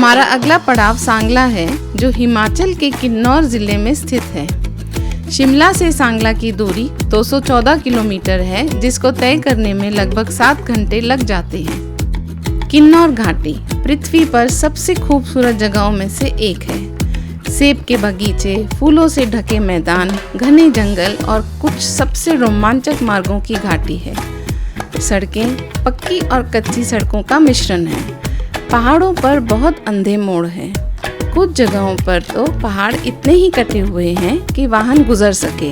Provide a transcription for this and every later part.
हमारा अगला पड़ाव सांगला है, जो हिमाचल के किन्नौर जिले में स्थित है। शिमला से सांगला की दूरी 214 किलोमीटर है, जिसको तय करने में लगभग 7 घंटे लग जाते हैं। किन्नौर घाटी पृथ्वी पर सबसे खूबसूरत जगहों में से एक है। सेब के बगीचे, फूलों से ढके मैदान, घने जंगल और कुछ सबसे रोमांचक मार्गों की घाटी है। सड़कें पक्की और कच्ची सड़कों का मिश्रण है। पहाड़ों पर बहुत अंधे मोड़ हैं। कुछ जगहों पर तो पहाड़ इतने ही कटे हुए हैं कि वाहन गुजर सके।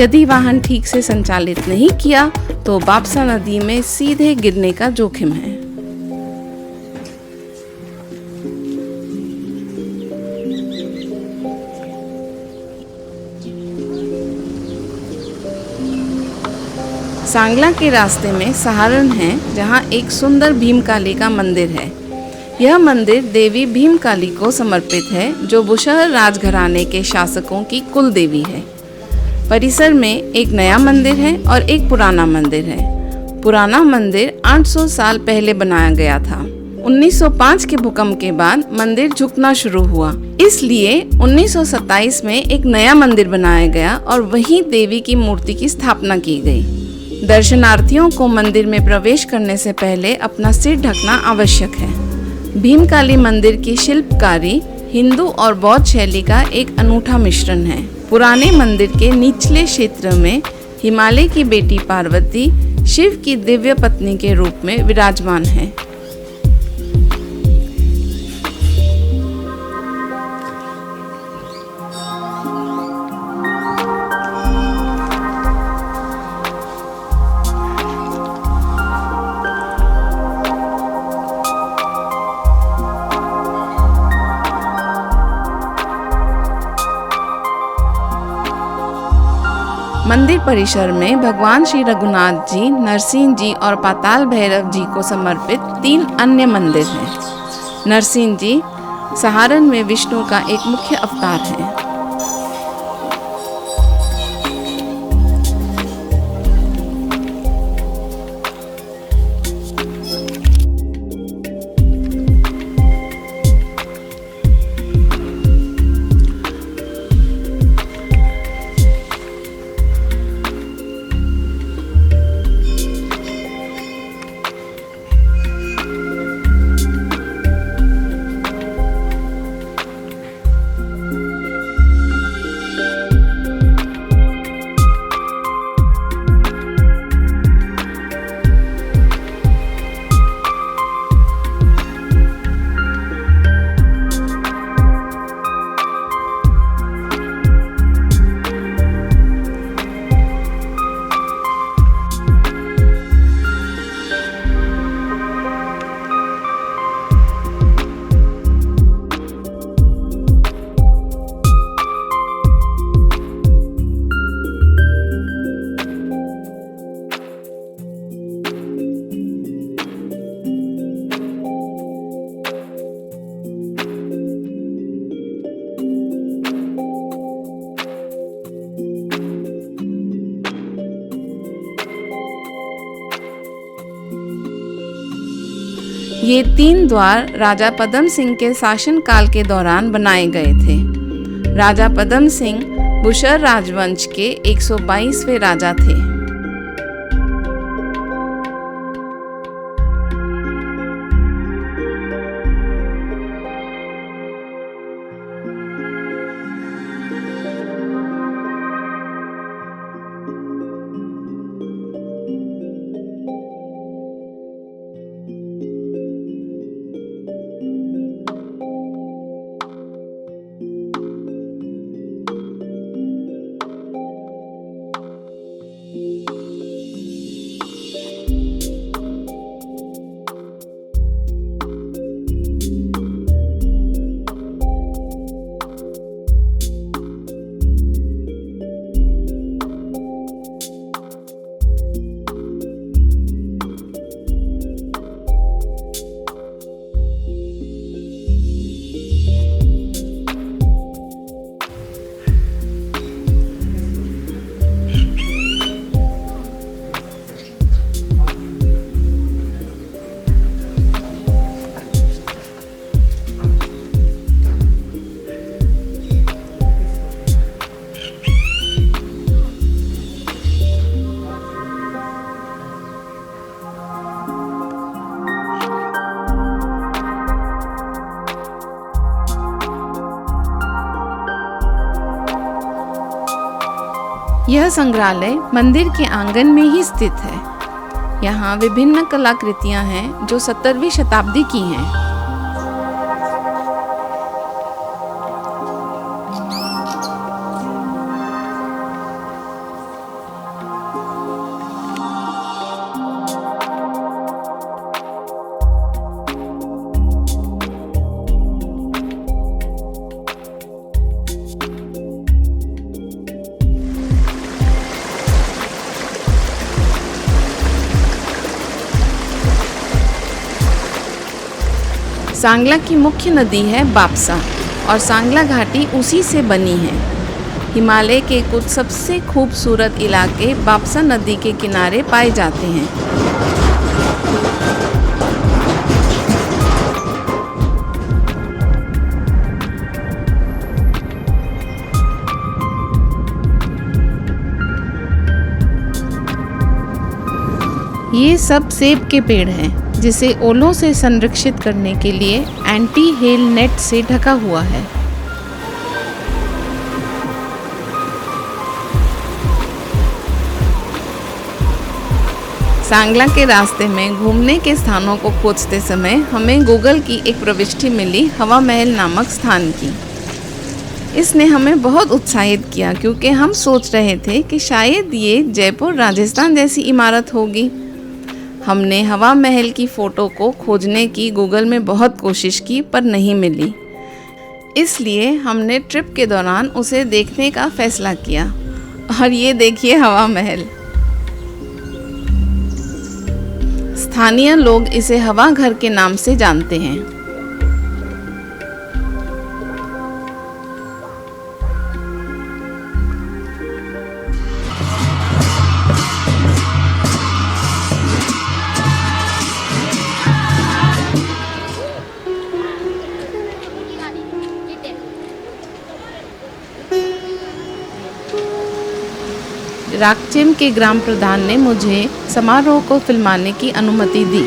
यदि वाहन ठीक से संचालित नहीं किया तो बापसा नदी में सीधे गिरने का जोखिम है। सांगला के रास्ते में सहारण है, जहाँ एक सुंदर भीमकाली का मंदिर है। यह मंदिर देवी भीमकाली को समर्पित है, जो बुशहर राजघराने के शासकों की कुल देवी है। परिसर में एक नया मंदिर है और एक पुराना मंदिर है। पुराना मंदिर 800 साल पहले बनाया गया था। 1905 के भूकंप के बाद मंदिर झुकना शुरू हुआ, इसलिए 1927 में एक नया मंदिर बनाया गया और वहीं देवी की मूर्ति की स्थापना की गई। दर्शनार्थियों को मंदिर में प्रवेश करने से पहले अपना सिर ढकना आवश्यक है। भीमकाली मंदिर की शिल्पकारी हिंदू और बौद्ध शैली का एक अनूठा मिश्रण है। पुराने मंदिर के निचले क्षेत्र में हिमालय की बेटी पार्वती शिव की दिव्य पत्नी के रूप में विराजमान है। मंदिर परिसर में भगवान श्री रघुनाथ जी, नरसिंह जी और पाताल भैरव जी को समर्पित 3 अन्य मंदिर हैं। नरसिंह जी सहारण में विष्णु का एक मुख्य अवतार है। ये 3 द्वार राजा पदम सिंह के शासनकाल के दौरान बनाए गए थे। राजा पदम सिंह बुशहर राजवंश के 122वें राजा थे। यह संग्रहालय मंदिर के आंगन में ही स्थित है। यहाँ विभिन्न कलाकृतियाँ हैं जो 17वीं शताब्दी की हैं। सांगला की मुख्य नदी है बापसा और सांगला घाटी उसी से बनी है। हिमालय के कुछ सबसे खूबसूरत इलाके बापसा नदी के किनारे पाए जाते हैं। ये सब सेब के पेड़ हैं जिसे ओलों से संरक्षित करने के लिए एंटी हेल नेट से ढका हुआ है। सांगला के रास्ते में घूमने के स्थानों को खोजते समय हमें गूगल की एक प्रविष्टि मिली हवा महल नामक स्थान की। इसने हमें बहुत उत्साहित किया क्योंकि हम सोच रहे थे कि शायद ये जयपुर राजस्थान जैसी इमारत होगी। हमने हवा महल की फ़ोटो को खोजने की गूगल में बहुत कोशिश की पर नहीं मिली। इसलिए हमने ट्रिप के दौरान उसे देखने का फैसला किया। और ये देखिए हवा महल। स्थानीय लोग इसे हवा घर के नाम से जानते हैं। राकचेम के ग्राम प्रधान ने मुझे समारोह को फिल्माने की अनुमति दी।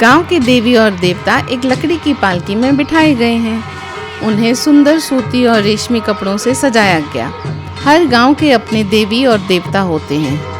गांव के देवी और देवता एक लकड़ी की पालकी में बिठाए गए हैं। उन्हें सुंदर सूती और रेशमी कपड़ों से सजाया गया। हर गांव के अपने देवी और देवता होते हैं।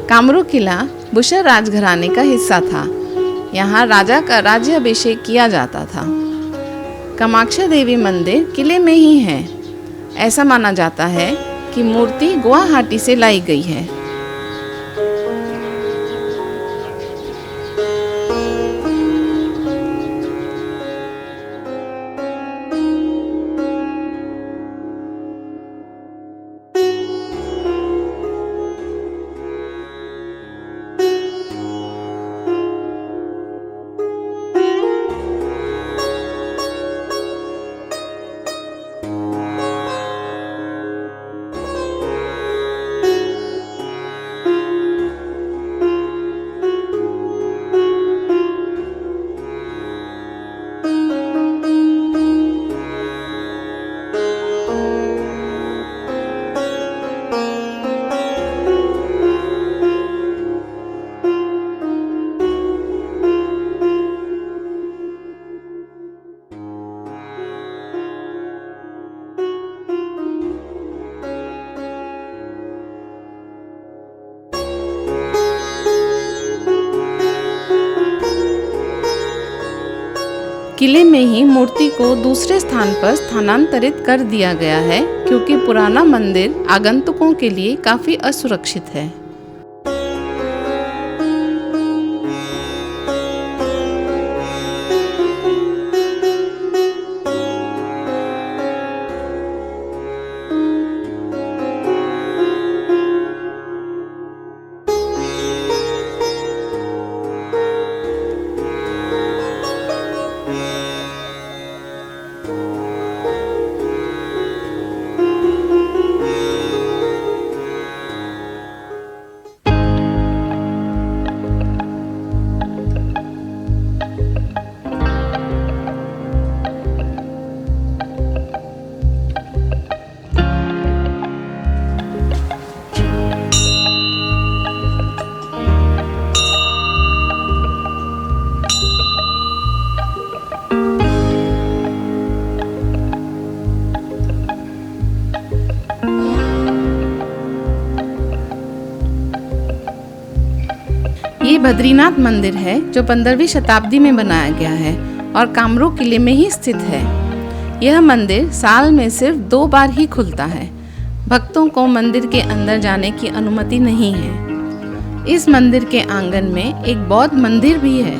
कामरू किला बुशर राजघराने का हिस्सा था। यहाँ राजा का राज्याभिषेक किया जाता था। कामाक्षा देवी मंदिर किले में ही है। ऐसा माना जाता है कि मूर्ति गुवाहाटी से लाई गई है। किले में ही मूर्ति को दूसरे स्थान पर स्थानांतरित कर दिया गया है क्योंकि पुराना मंदिर आगंतुकों के लिए काफी असुरक्षित है। बद्रीनाथ मंदिर है जो 15वीं शताब्दी में बनाया गया है और कामरू किले में ही स्थित है। यह मंदिर साल में सिर्फ 2 बार ही खुलता है। भक्तों को मंदिर के अंदर जाने की अनुमति नहीं है। इस मंदिर के आंगन में एक बौद्ध मंदिर भी है।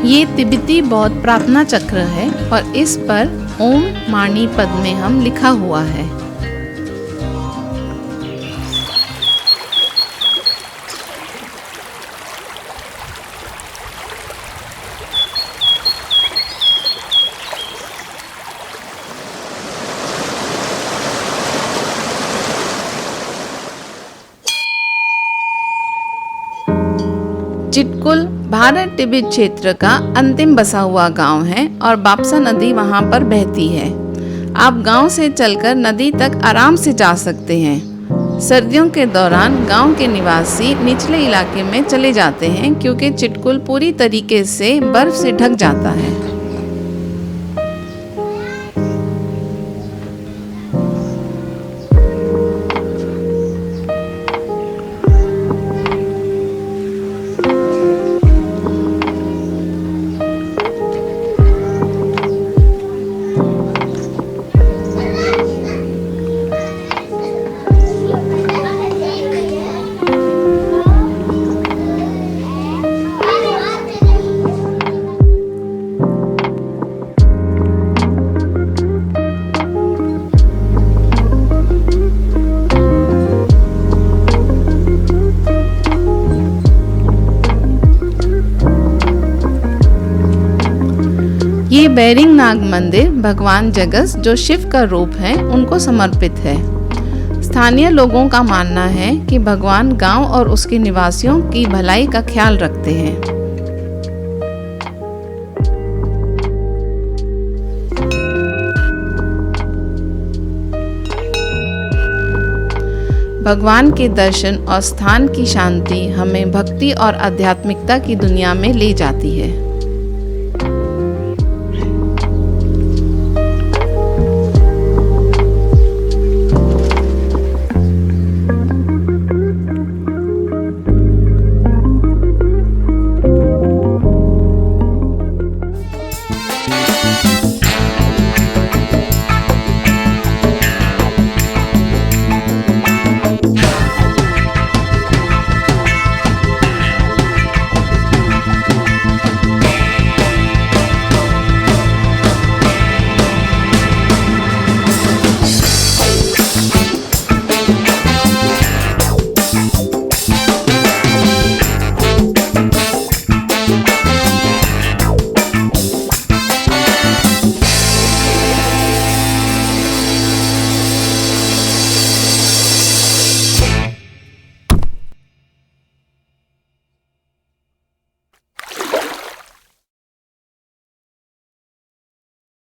ये तिब्बती बौद्ध प्रार्थना चक्र है और इस पर ओम माणी पद्मे हम लिखा हुआ है। चिटकुल भारत तिब्बत क्षेत्र का अंतिम बसा हुआ गांव है और बापसा नदी वहां पर बहती है। आप गांव से चलकर नदी तक आराम से जा सकते हैं। सर्दियों के दौरान गांव के निवासी निचले इलाके में चले जाते हैं क्योंकि चिटकुल पूरी तरीके से बर्फ से ढक जाता है। ये बैरिंग नाग मंदिर भगवान जगस जो शिव का रूप है उनको समर्पित है। स्थानीय लोगों का मानना है कि भगवान गांव और उसके निवासियों की भलाई का ख्याल रखते हैं। भगवान के दर्शन और स्थान की शांति हमें भक्ति और आध्यात्मिकता की दुनिया में ले जाती है।